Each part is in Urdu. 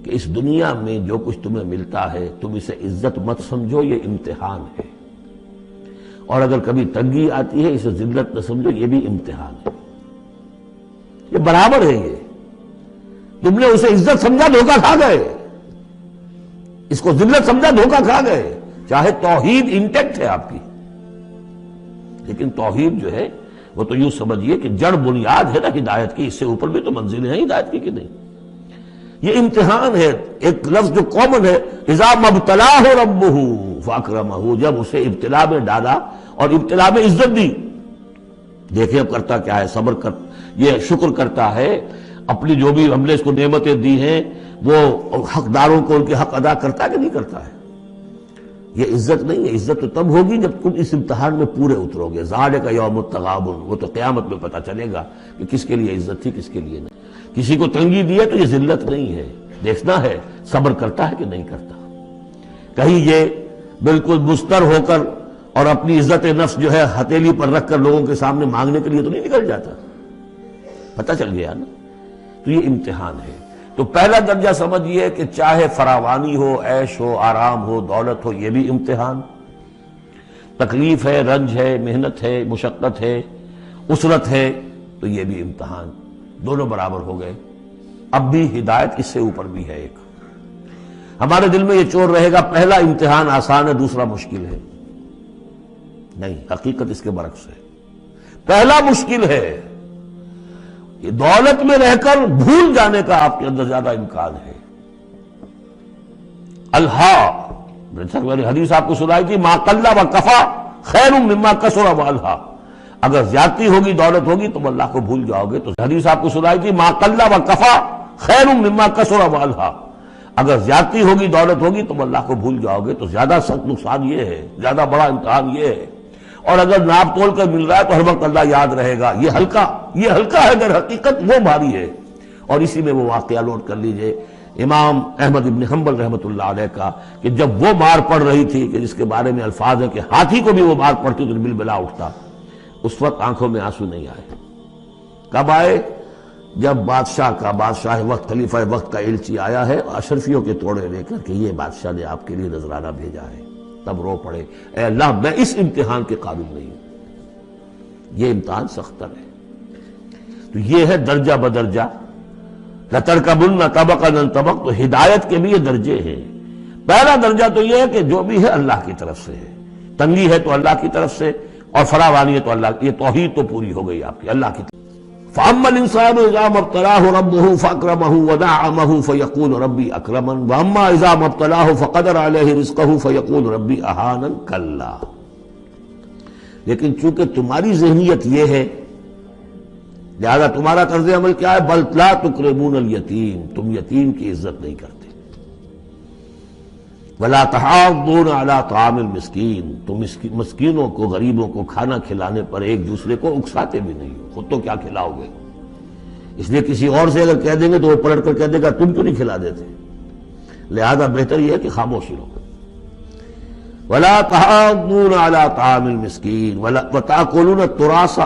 کہ اس دنیا میں جو کچھ تمہیں ملتا ہے تم اسے عزت مت سمجھو، یہ امتحان ہے، اور اگر کبھی تنگی آتی ہے اسے ذلت نہ سمجھو، یہ بھی امتحان ہے، یہ برابر ہے۔ یہ تم نے اسے عزت سمجھا دھوکہ کھا گئے، اس کو ذلت سمجھا دھوکہ کھا گئے، چاہے توحید انٹیکٹ ہے آپ کی، لیکن توحید جو ہے وہ تو یوں سمجھیے کہ جڑ بنیاد ہے نا ہدایت کی، اس سے اوپر بھی تو منزلیں ہیں ہدایت کی کہ نہیں؟ یہ امتحان ہے۔ ایک لفظ جو کامن ہے، اذا مبتلاہ ربہ فاکرمہ، جب اسے ابتلا میں ڈالا اور ابتلا میں عزت دی، دیکھیں اب کرتا کیا ہے، صبر کر، یہ شکر کرتا ہے، اپنی جو بھی ہم نے اس کو نعمتیں دی ہیں وہ حقداروں کو ان کے حق ادا کرتا ہے کہ نہیں کرتا ہے؟ یہ عزت نہیں ہے، عزت تو تب ہوگی جب تم اس امتحان میں پورے اترو گے۔ ذالک یوم التغابن، وہ تو قیامت میں پتہ چلے گا کہ کس کے لیے عزت تھی کس کے لیے نہیں۔ کسی کو تنگی دی ہے تو یہ ذلت نہیں ہے، دیکھنا ہے صبر کرتا ہے کہ نہیں کرتا۔ کہیں یہ بالکل مستر ہو کر اور اپنی عزت نفس جو ہے ہتھیلی پر رکھ کر لوگوں کے سامنے مانگنے کے لیے تو نہیں نکل جاتا، پتہ چل گیا نا۔ تو یہ امتحان ہے۔ تو پہلا درجہ سمجھیے کہ چاہے فراوانی ہو، عیش ہو، آرام ہو، دولت ہو، یہ بھی امتحان، تکلیف ہے، رنج ہے، محنت ہے، مشقت ہے، اسرت ہے، تو یہ بھی امتحان، دونوں برابر ہو گئے۔ اب بھی ہدایت اس سے اوپر بھی ہے ایک، ہمارے دل میں یہ چور رہے گا پہلا امتحان آسان ہے دوسرا مشکل ہے، نہیں، حقیقت اس کے برعکس ہے۔ پہلا مشکل ہے، یہ دولت میں رہ کر بھول جانے کا آپ کے اندر زیادہ امکان ہے۔ میں نے حدیث آپ کو سنائی تھی، ما قل و کفا خیر مما کثر و الہا، اگر زیادتی ہوگی دولت ہوگی تم اللہ کو بھول جاؤ گے، تو حدیث آپ کو سنائی تھی، ما قل و کفا خیر مما کثر و الہا، اگر زیادتی ہوگی دولت ہوگی تم اللہ کو بھول جاؤ گے، تو زیادہ سخت نقصان یہ ہے، زیادہ بڑا امتحان یہ ہے۔ اور اگر ناپ تول کر مل رہا ہے تو ہر وقت اللہ یاد رہے گا، یہ ہلکا ہے، اگر حقیقت وہ بھاری ہے۔ اور اسی میں وہ واقعہ نوٹ کر لیجئے امام احمد ابن حنبل رحمۃ اللہ علیہ کا، کہ جب وہ مار پڑ رہی تھی کہ جس کے بارے میں الفاظ ہے کہ ہاتھی کو بھی وہ مار پڑتی تو بلبلا اٹھتا، اس وقت آنکھوں میں آنسو نہیں آئے۔ کب آئے؟ جب بادشاہ وقت، خلیفہ وقت کا ایلچی آیا ہے اشرفیوں کے توڑے لے کر کہ یہ بادشاہ نے آپ کے لیے نذرانہ بھیجا ہے، تب رو پڑے، اے اللہ میں اس امتحان کے قابل نہیں ہوں، یہ امتحان سختر ہے۔ تو یہ ہے درجہ بدرجہ، لَتَرْكَبُنَّ طَبَقًا عَنْ طَبَقٍ، تو ہدایت کے بھی یہ درجے ہیں۔ پہلا درجہ تو یہ ہے کہ جو بھی ہے اللہ کی طرف سے ہے، تنگی ہے تو اللہ کی طرف سے، اور فراوانی ہے تو اللہ کی، یہ توحید تو پوری ہو گئی آپ کی اللہ کی طرف۔ فَأَمَّا الْإِنسَانُ إِذَا مَا ابْتَلَاهُ رَبُّهُ فَأَكْرَمَهُ وَنَعَّمَهُ فَيَقُولُ رَبِّي أَكْرَمَنِ وَأَمَّا إِذَا مَا ابْتَلَاهُ فَقَدَرَ عَلَيْهِ رِزْقَهُ فَيَقُولُ رَبِّي أَهَانَنِ كَلَّا، لیکن چونکہ تمہاری ذہنیت یہ ہے، لہذا تمہارا طرز عمل کیا ہے؟ بَلْ لَا تُكْرِمُونَ الْيَتِيمَ، تم یتیم کی عزت نہیں کرتے، وَلَا تَحَاضُّونَ عَلَىٰ طَعَامِ الْمِسْكِينِ، تم مسکینوں کو، غریبوں کو کھانا کھلانے پر ایک دوسرے کو اکساتے بھی نہیں ہو، خود تو کیا کھلاؤ گے؟ اس لیے کسی اور سے اگر کہہ دیں گے تو وہ پلٹ کر کہہ دے گا تم کیوں نہیں کھلا دیتے، لہذا بہتر یہ ہے کہ خاموش رہو۔ وَلَا تَحَاضُّونَ عَلَىٰ طَعَامِ الْمِسْكِينِ وَتَأْكُلُونَ التُّرَاثَ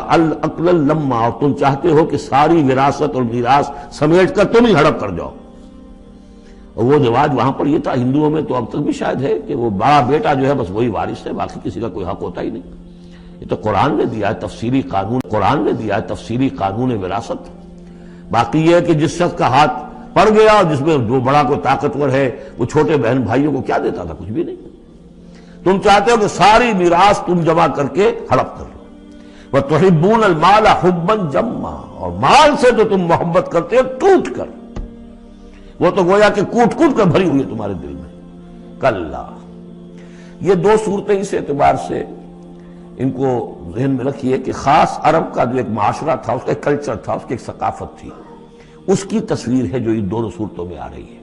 أَكْلًا لَمًّا، اور تم چاہتے ہو کہ ساری وراثت اور میراث سمیٹ کر تم ہی ہڑپ کر جاؤ۔ اور وہ رواج وہاں پر یہ تھا، ہندوؤں میں تو اب تک بھی شاید ہے کہ وہ بڑا بیٹا جو ہے بس وہی وارث ہے، باقی کسی کا کوئی حق ہوتا ہی نہیں۔ یہ تو قرآن نے دیا ہے تفصیلی قانون، قرآن نے دیا ہے تفصیلی قانون وراثت۔ باقی یہ ہے کہ جس شخص کا ہاتھ پڑ گیا اور جس میں جو بڑا کوئی طاقتور ہے وہ چھوٹے بہن بھائیوں کو کیا دیتا تھا؟ کچھ بھی نہیں۔ تم چاہتے ہو کہ ساری میراث تم جمع کر کے ہڑپ کر لو۔ وَتُحِبُّونَ الْمَالَ حُبًّا جَمًّا، اور مال سے تو تم محبت کرتے ہو ٹوٹ کر، وہ تو گویا کہ کوٹ کوٹ کر بھری ہوئی ہے تمہارے دل میں۔ کلا، یہ دو صورتیں اس اعتبار سے ان کو ذہن میں رکھیے کہ خاص عرب کا جو ایک معاشرہ تھا، اس کا ایک کلچر تھا، اس کی ایک ثقافت تھی، اس کی تصویر ہے جو ان دونوں صورتوں میں آ رہی ہے۔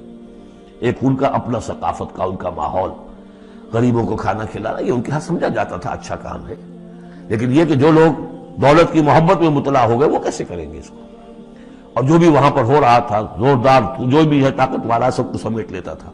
ایک ان کا اپنا ثقافت کا، ان کا ماحول، غریبوں کو کھانا کھلانا یہ ان کے ہاں سمجھا جاتا تھا اچھا کام ہے، لیکن یہ کہ جو لوگ دولت کی محبت میں مطلع ہو گئے وہ کیسے کریں گے اس کو؟ اور جو بھی وہاں پر ہو رہا تھا، زوردار جو بھی ہے طاقت والا سب کو سمیٹ لیتا تھا۔